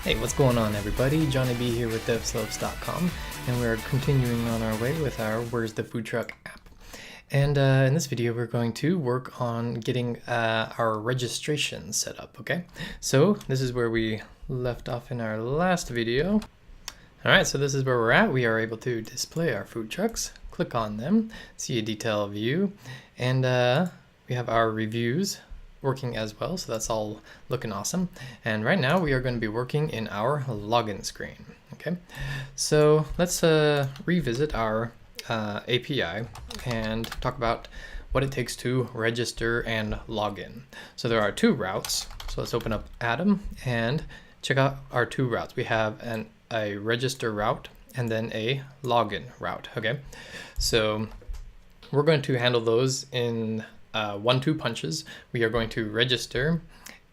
Hey, what's going on everybody? Johnny B here with devslopes.com, and we're continuing on our way with our Where's the Food Truck app. And in this video we're going to work on getting our registration set up, okay? So this is where we left off in our last video. Alright, so this is where we're at. We are able to display our food trucks, click on them, see a detail view, and we have our reviews working as well, so that's all looking awesome. And right now we are going to be working in our login screen. Okay, so let's revisit our API and talk about what it takes to register and log in. So there are two routes, so let's open up Atom and check out our two routes. We have a register route and then a login route. Okay, so we're going to handle those in 1-2 punches. We are going to register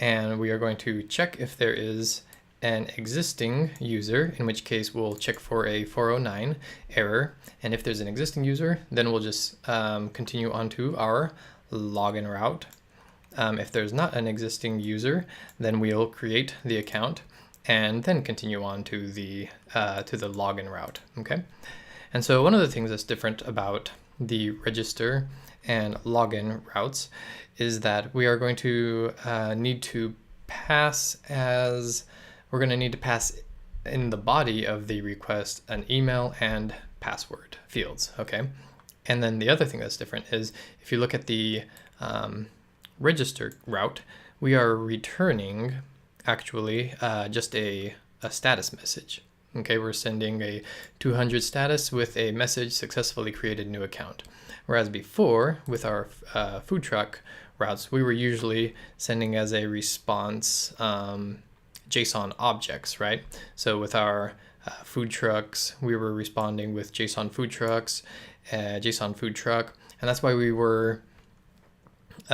and we are going to check if there is an existing user, in which case we'll check for a 409 error. And if there's an existing user, then we'll just continue on to our login route. If there's not an existing user, then we'll create the account and then continue on to the login route. Okay, and so one of the things that's different about the register and login routes is that we are going to need to pass in the body of the request an email and password fields. Okay, and then the other thing that's different is if you look at the register route, we are returning actually just a status message. Okay, we're sending a 200 status with a message successfully created new account. Whereas before, with our food truck routes, we were usually sending as a response JSON objects, right? So with our food trucks, we were responding with JSON food trucks, JSON food truck, and that's why we were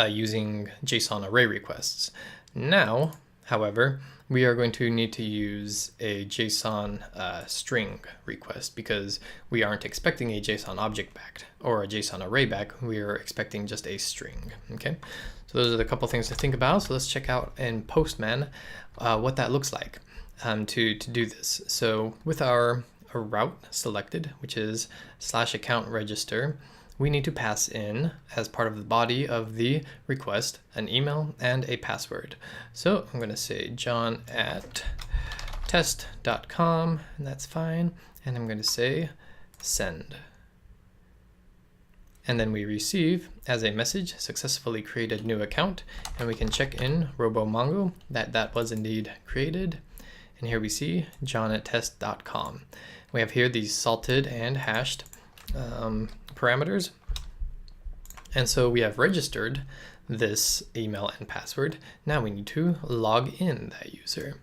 using JSON array requests. Now, however, we are going to need to use a JSON string request because we aren't expecting a JSON object back or a JSON array back. We are expecting just a string. Okay, so those are the couple things to think about. So let's check out in Postman what that looks like to do this. So with our route selected, which is /account register, we need to pass in, as part of the body of the request, an email and a password. So I'm going to say john@test.com, and that's fine. And I'm going to say send. And then we receive as a message, successfully created new account, and we can check in RoboMongo that was indeed created. And here we see john@test.com. We have here these salted and hashed parameters, and so we have registered this email and password. Now we need to log in that user.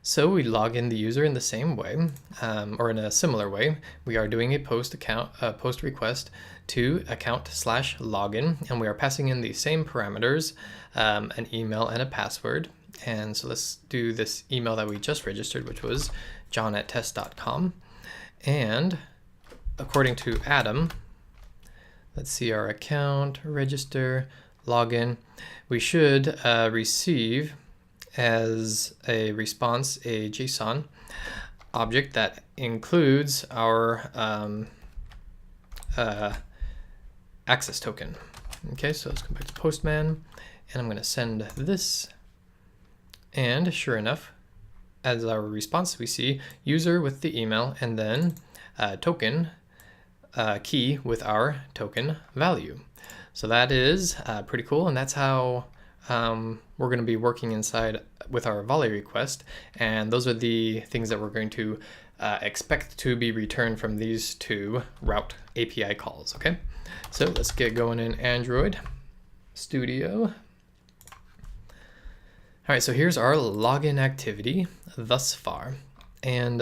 So we log in the user in the same way, or in a similar way. We are doing a post request to account/login, and we are passing in the same parameters, an email and a password. And so let's do this email that we just registered, which was john@test.com, and according to Atom, let's see our account, register, login. We should receive as a response a JSON object that includes our access token. Okay, so let's go back to Postman, and I'm going to send this. And sure enough, as our response, we see user with the email and then token key with our token value. So that is pretty cool, and that's how we're going to be working inside with our volley request, and those are the things that we're going to expect to be returned from these two route API calls. Okay, so let's get going in Android Studio. All right, so here's our login activity thus far, and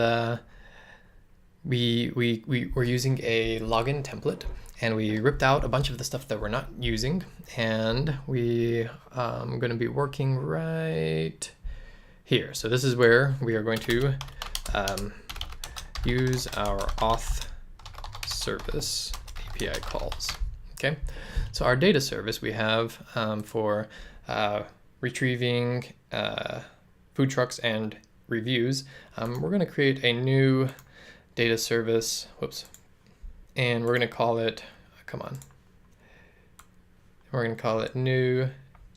we're using a login template, and we ripped out a bunch of the stuff that we're not using, and we are going to be working right here. So this is where we are going to use our auth service API calls. Okay, so our data service we have for retrieving food trucks and reviews, we're going to create a new data service, and we're going to call it, we're going to call it new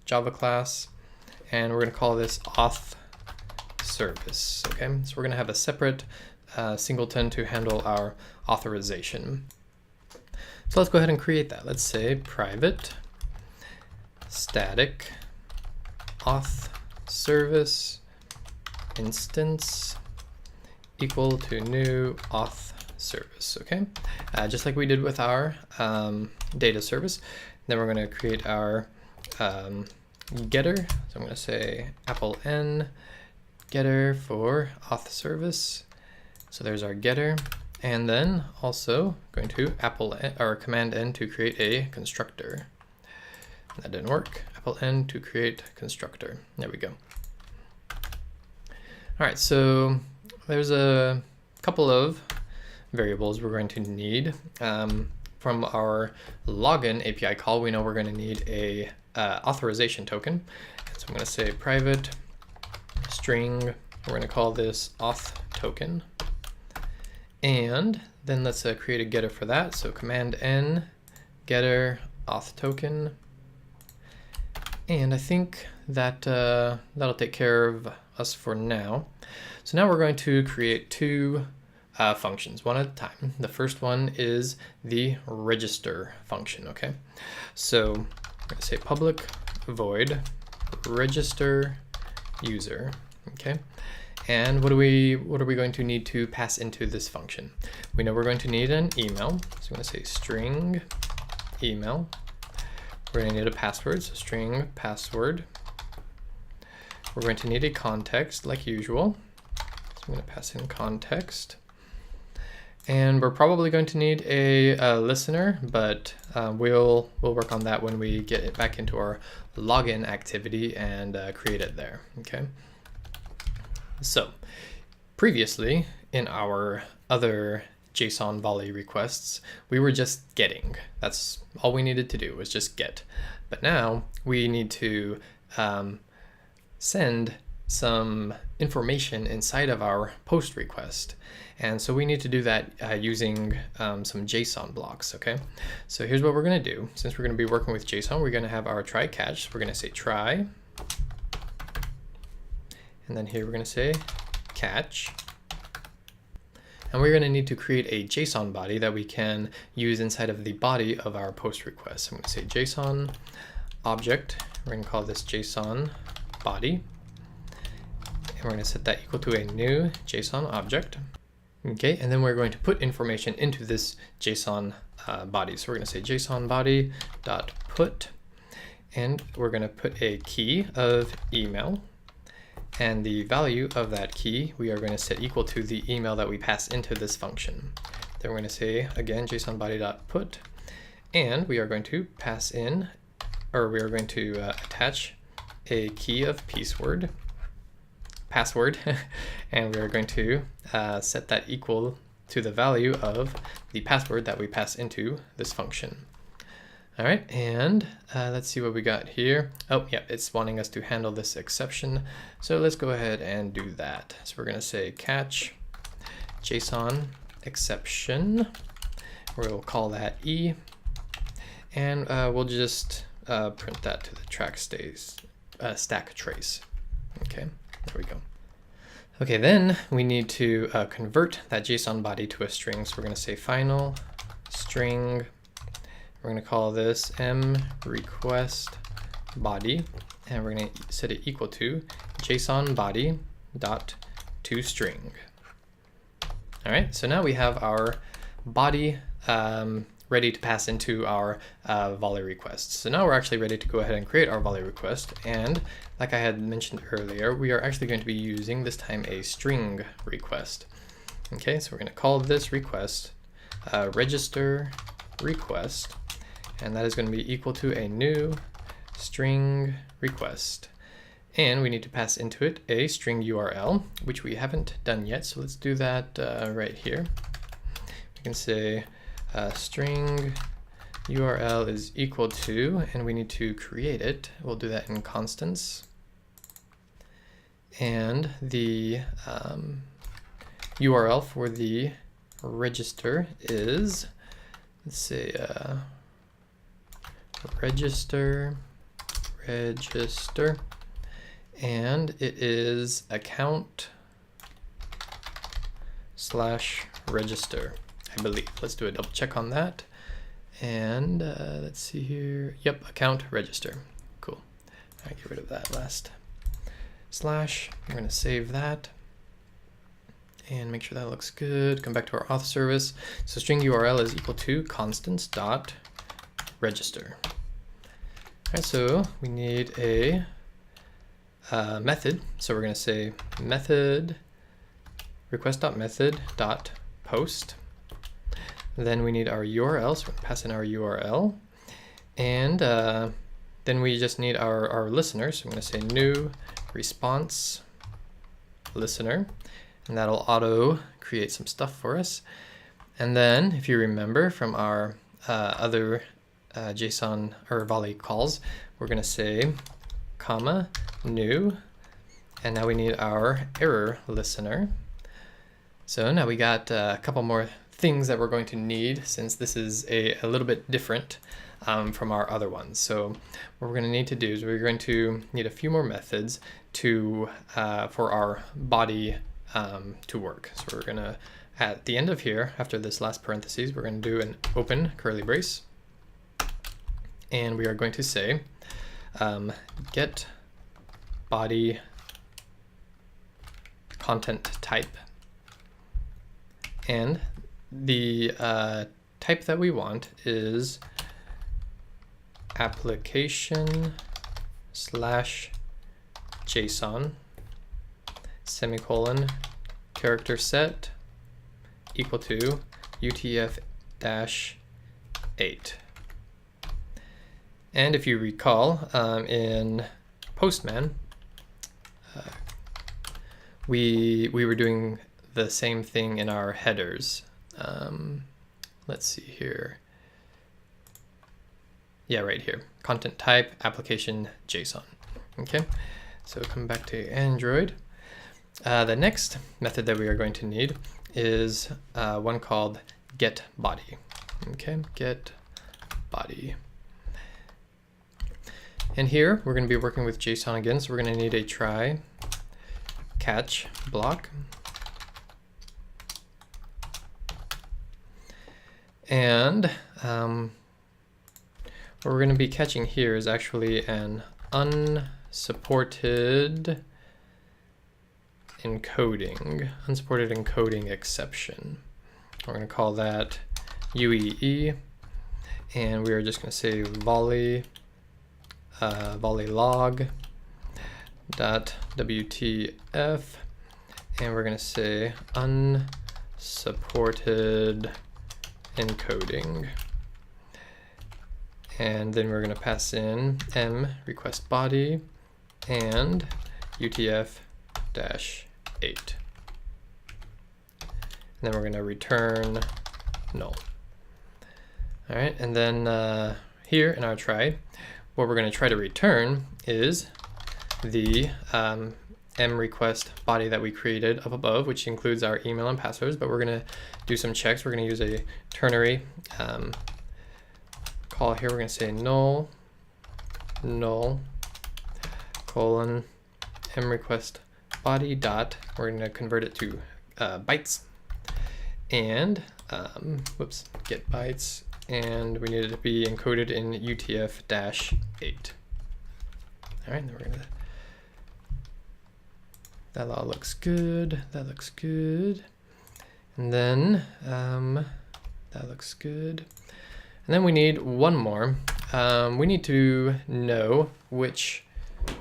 Java class, and we're going to call this auth service. Okay, so we're going to have a separate singleton to handle our authorization. So let's go ahead and create that. Let's say private static auth service instance equal to new auth service. Okay, just like we did with our data service. Then we're going to create our getter. So I'm going to say appleN getter for auth service. So there's our getter, and then also going to command N to create a constructor. That didn't work. AppleN to create constructor. There we go. All right, so there's a couple of variables we're going to need. From our login API call, we know we're going to need a authorization token. So I'm going to say private string. We're going to call this auth token. And then let's create a getter for that. So command N getter auth token. And I think that that'll take care of us for now. So now we're going to create two functions, one at a time. The first one is the register function. Okay, so I'm going to say public void register user. Okay, and what are we going to need to pass into this function? We know we're going to need an email, so I'm going to say string email. We're going to need a password, so string password. We're going to need a context like usual, so I'm going to pass in context. And we're probably going to need a listener, but we'll work on that when we get it back into our login activity and create it there. Okay. So previously in our other JSON volley requests, we were just getting. That's all we needed to do was just get. But now we need to send some information inside of our post request. And so we need to do that using some JSON blocks, okay? So here's what we're gonna do. Since we're gonna be working with JSON, we're gonna have our try catch. We're gonna say try. And then here we're gonna say catch. And we're gonna need to create a JSON body that we can use inside of the body of our post request. So I'm gonna say JSON object. We're gonna call this JSON body. And we're gonna set that equal to a new JSON object. Okay, and then we're going to put information into this JSON body. So we're going to say JSON body dot put, and we're going to put a key of email, and the value of that key we are going to set equal to the email that we pass into this function. Then we're going to say again JSON body dot put, and we are going to pass in, or we are going to attach a key of password, and we're going to set that equal to the value of the password that we pass into this function. All right, and let's see what we got here. Oh, yeah, it's wanting us to handle this exception. So let's go ahead and do that. So we're going to say catch JSON exception. We'll call that E, and we'll just print that to the stack trace. Okay. There we go. Okay, then we need to convert that JSON body to a string. So we're going to say final string. We're going to call this mRequest body, and we're going to set it equal to JSON body dot toString. All right, so now we have our body ready to pass into our volley requests. So now we're actually ready to go ahead and create our volley request. And like I had mentioned earlier, we are actually going to be using this time a string request. Okay, so we're going to call this request register request, and that is going to be equal to a new string request. And we need to pass into it a string URL, which we haven't done yet. So let's do that right here. We can say string URL is equal to, and we need to create it. We'll do that in constants. and the URL for the register is, let's say, register, and it is account/register, I believe. Let's do a double check on that. And let's see here. Yep, account register. Cool. All right, get rid of that last slash. We're going to save that and make sure that looks good. Come back to our auth service. So string URL is equal to constants.register. All right, so we need a method. So we're going to say method request.method.post. Then we need our URL, so we're going to pass in our URL. And then we just need our listener. So I'm going to say new response listener, and that'll auto create some stuff for us. And then if you remember from our other JSON or Volley calls, we're going to say comma new, and now we need our error listener. So now we got a couple more things that we're going to need, since this is a little bit different from our other ones. So what we're going to need to do is we're going to need a few more methods to for our body to work. So we're going to, at the end of here, after this last parentheses, we're going to do an open curly brace, and we are going to say get body content type, and the type that we want is application/JSON semicolon character set equal to UTF-8. And if you recall, in Postman, we were doing the same thing in our headers. Let's see here. Yeah, right here. Content type, application, JSON. Okay, so come back to Android. The next method that we are going to need is one called getBody. Okay, getBody. And here we're going to be working with JSON again, so we're going to need a try catch block. And what we're going to be catching here is actually an unsupported encoding exception. We're going to call that UEE, and we are just going to say volley log .wtf, and we're going to say unsupported encoding, and then we're going to pass in m request body and UTF-8, and then we're going to return null. All right, and then here in our try, what we're going to try to return is the m request body that we created up above, which includes our email and passwords, but we're going to do some checks. We're going to use a ternary call here. We're going to say null colon m request body dot, we're going to convert it to bytes, and get bytes, and we need it to be encoded in UTF-8. All right, then we're going to, that all looks good. That looks good. And then that looks good. And then we need one more. We need to know which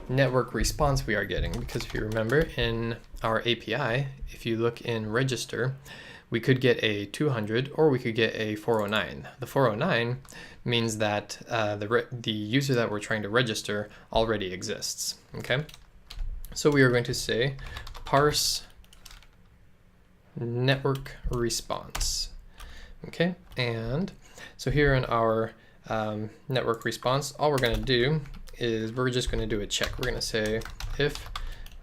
network response we are getting, because if you remember in our API, if you look in register, we could get a 200 or we could get a 409. The 409 means that the user that we're trying to register already exists. Okay, so we are going to say parse network response. Okay, and so here in our network response, all we're going to do is we're just going to do a check. We're going to say if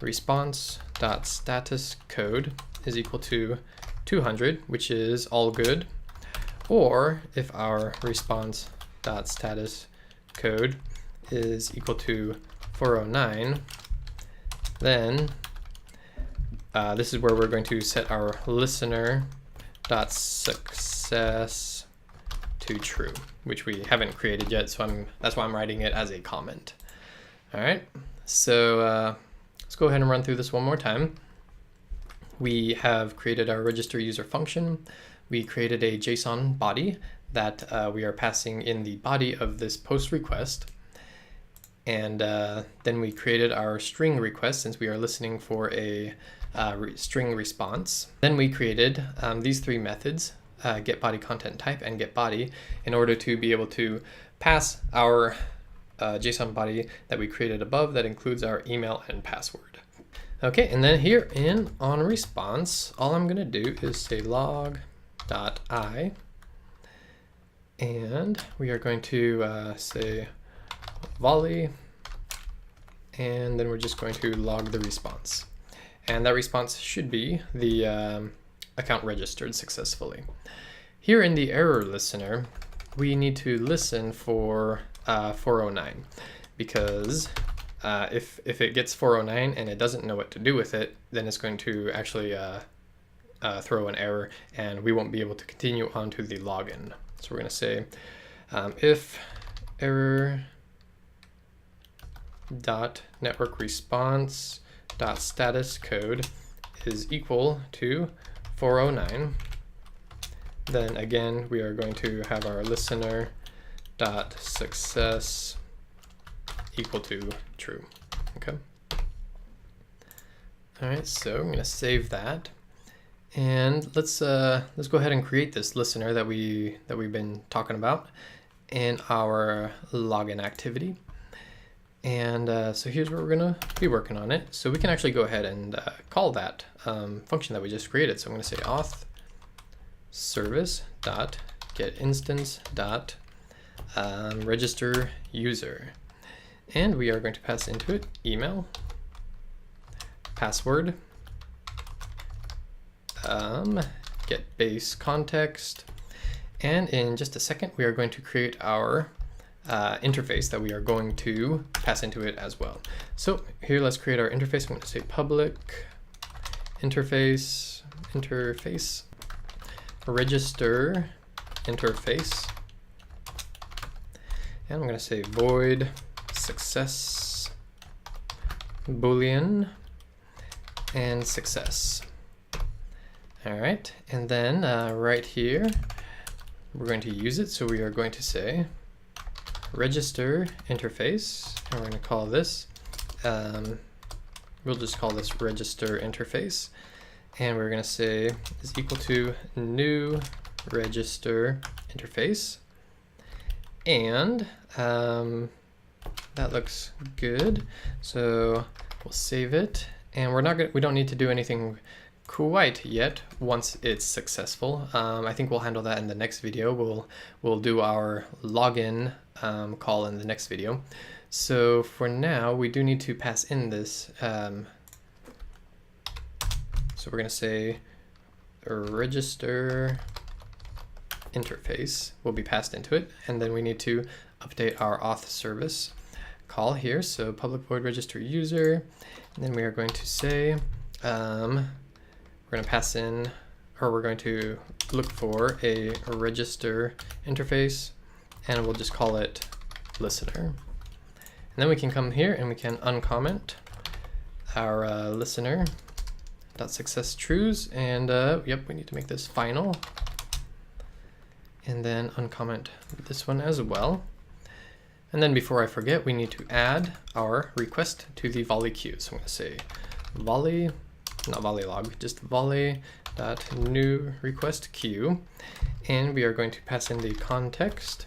response.status code is equal to 200, which is all good. Or if our response.status code is equal to 409, then this is where we're going to set our listener.success to true, which we haven't created yet, so that's why I'm writing it as a comment. All right, so let's go ahead and run through this one more time. We have created our register user function. We created a JSON body that we are passing in the body of this post request. And then we created our string request since we are listening for a string response. Then we created these three methods, getBodyContentType and getBody, in order to be able to pass our JSON body that we created above that includes our email and password. Okay, and then here in onResponse, all I'm gonna do is say log.i, and we are going to say volley, and then we're just going to log the response. And that response should be the account registered successfully. Here in the error listener, we need to listen for 409, because if it gets 409 and it doesn't know what to do with it, then it's going to actually throw an error and we won't be able to continue on to the login. So we're going to say if error dot network response dot status code is equal to 409, then again we are going to have our listener dot success equal to true. Okay. All right, so I'm going to save that, and let's go ahead and create this listener that we've been talking about in our login activity. And so here's where we're going to be working on it. So we can actually go ahead and call that function that we just created. So I'm going to say auth service dot get instance dot register user, and we are going to pass into it email, password, get base context, and in just a second we are going to create our interface that we are going to pass into it as well. So here, let's create our interface. I'm going to say public interface register interface, and I'm going to say void success boolean and success. All right, and then right here we're going to use it, so we are going to say register interface, and we're going to call this we'll just call this register interface, and we're going to say is equal to new register interface, and that looks good, so we'll save it, and we don't need to do anything quite yet once it's successful. I think we'll handle that in the next video. We'll do our login call in the next video. So for now, we do need to pass in this. So we're going to say register interface will be passed into it, and then we need to update our auth service call here. So public void register user, and then we are going to say we're going to pass in, or we're going to look for a register interface, and we'll just call it listener. And then we can come here and we can uncomment our listener.success trues, and yep, we need to make this final, and then uncomment this one as well. And then before I forget, we need to add our request to the volley queue. So I'm going to say volley, not volley log, just volley.new request queue, and we are going to pass in the context,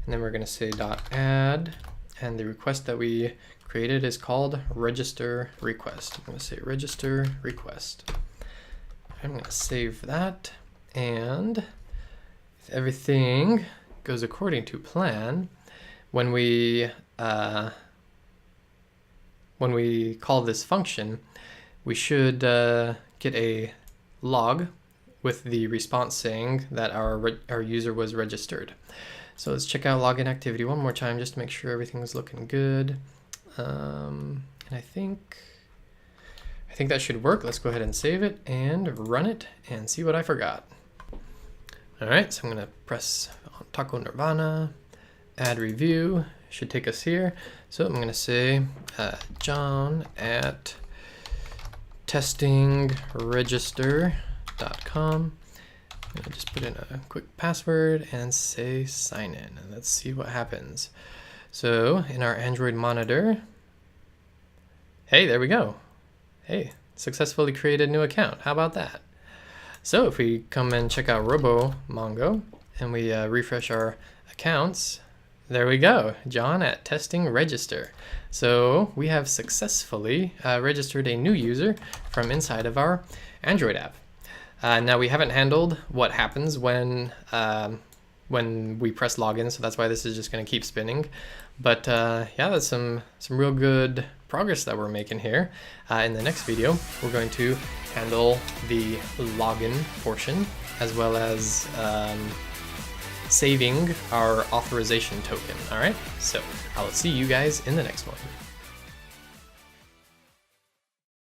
and then we're going to say .add, and the request that we created is called register request. I'm going to say register request. I'm going to save that, and if everything goes according to plan, when we when we call this function, we should get a log with the response saying that our user was registered. So let's check out login activity one more time just to make sure everything's looking good. And I think that should work. Let's go ahead and save it and run it and see what I forgot. All right, so I'm gonna press on Taco Nirvana, add review, should take us here. So I'm gonna say John at testingregister.com. I'm gonna just put in a quick password and say sign in, and let's see what happens. So in our Android monitor, hey, there we go. Hey, successfully created a new account. How about that? So if we come and check out RoboMongo and we refresh our accounts, there we go, John at testing register. So we have successfully registered a new user from inside of our Android app. Now we haven't handled what happens when we press login, so that's why this is just going to keep spinning. But yeah, that's some real good progress that we're making here. In the next video, we're going to handle the login portion as well as saving our authorization token. All right, so I'll see you guys in the next one.